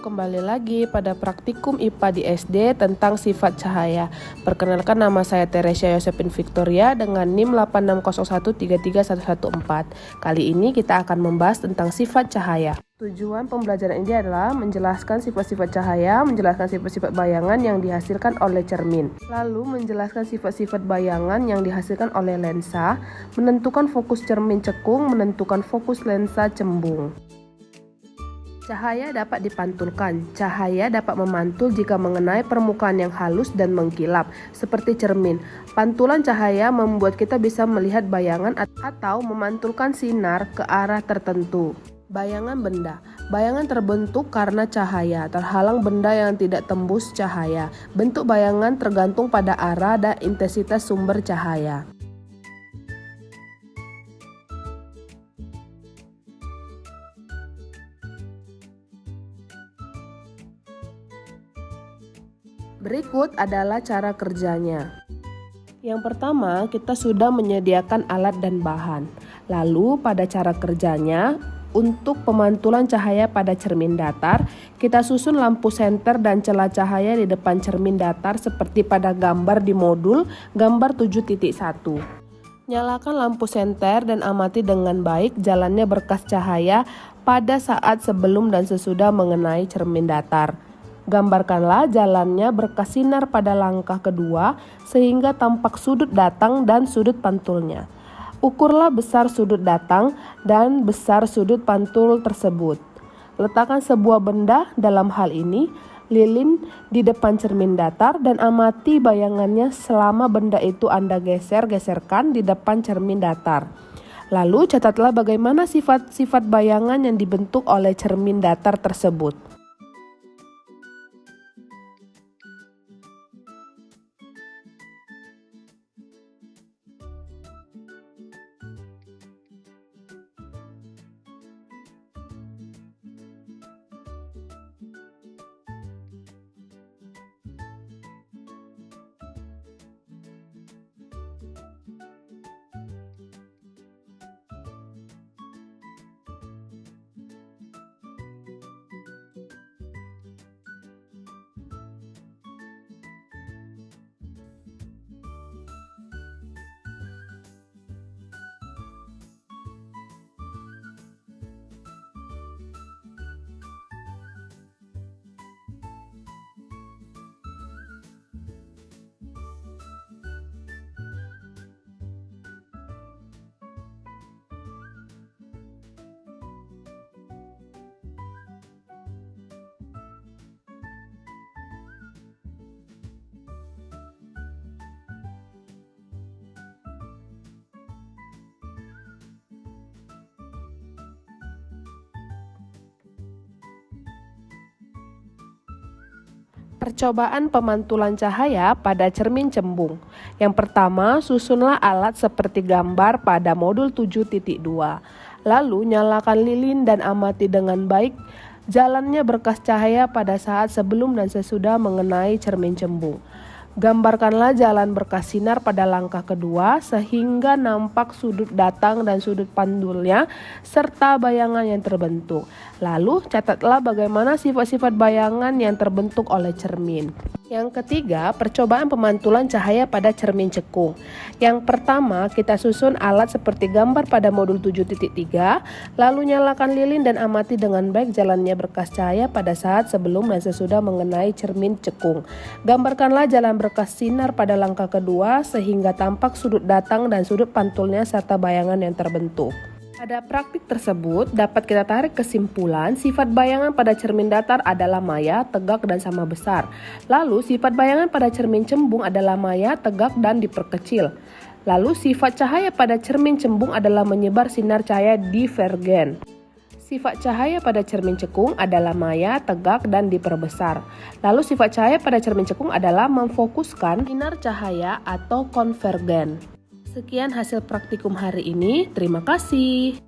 kembali lagi pada praktikum IPA di SD tentang sifat cahaya. Perkenalkan, nama saya Teresia Yosepin Victoria dengan NIM 8601331114. Kali ini kita akan membahas tentang sifat cahaya. Tujuan pembelajaran ini adalah menjelaskan sifat-sifat cahaya, menjelaskan sifat-sifat bayangan yang dihasilkan oleh cermin, lalu menjelaskan sifat-sifat bayangan yang dihasilkan oleh lensa, menentukan fokus cermin cekung, menentukan fokus lensa cembung. Cahaya dapat dipantulkan. Cahaya dapat memantul jika mengenai permukaan yang halus dan mengkilap, seperti cermin. Pantulan cahaya membuat kita bisa melihat bayangan atau memantulkan sinar ke arah tertentu. Bayangan benda. Bayangan terbentuk karena cahaya, terhalang benda yang tidak tembus cahaya. Bentuk bayangan tergantung pada arah dan intensitas sumber cahaya. Berikut adalah cara kerjanya. Yang pertama, kita sudah menyediakan alat dan bahan. Lalu pada cara kerjanya, untuk pemantulan cahaya pada cermin datar, kita susun lampu senter dan celah cahaya di depan cermin datar seperti pada gambar di modul gambar 7.1. Nyalakan lampu senter dan amati dengan baik jalannya berkas cahaya pada saat sebelum dan sesudah mengenai cermin datar. Gambarkanlah jalannya berkas sinar pada langkah kedua sehingga tampak sudut datang dan sudut pantulnya. Ukurlah besar sudut datang dan besar sudut pantul tersebut. Letakkan sebuah benda, dalam hal ini lilin, di depan cermin datar dan amati bayangannya selama benda itu Anda geserkan di depan cermin datar. Lalu catatlah bagaimana sifat-sifat bayangan yang dibentuk oleh cermin datar tersebut. Percobaan pemantulan cahaya pada cermin cembung. Yang pertama, susunlah alat seperti gambar pada modul 7.2. Lalu nyalakan lilin dan amati dengan baik jalannya berkas cahaya pada saat sebelum dan sesudah mengenai cermin cembung. Gambarkanlah jalan berkas sinar pada langkah kedua sehingga nampak sudut datang dan sudut pantulnya serta bayangan yang terbentuk. Lalu catatlah bagaimana sifat-sifat bayangan yang terbentuk oleh cermin. Yang ketiga, percobaan pemantulan cahaya pada cermin cekung. Yang pertama, kita susun alat seperti gambar pada modul 7.3, lalu nyalakan lilin dan amati dengan baik jalannya berkas cahaya pada saat sebelum dan sesudah mengenai cermin cekung. Gambarkanlah jalan berkas sinar pada langkah kedua sehingga tampak sudut datang dan sudut pantulnya serta bayangan yang terbentuk. Pada praktik tersebut, dapat kita tarik kesimpulan sifat bayangan pada cermin datar adalah maya, tegak, dan sama besar. Lalu, sifat bayangan pada cermin cembung adalah maya, tegak, dan diperkecil. Lalu, sifat cahaya pada cermin cembung adalah menyebar sinar cahaya divergen. Sifat cahaya pada cermin cekung adalah maya, tegak, dan diperbesar. Lalu, sifat cahaya pada cermin cekung adalah memfokuskan sinar cahaya atau konvergen. Sekian hasil praktikum hari ini. Terima kasih.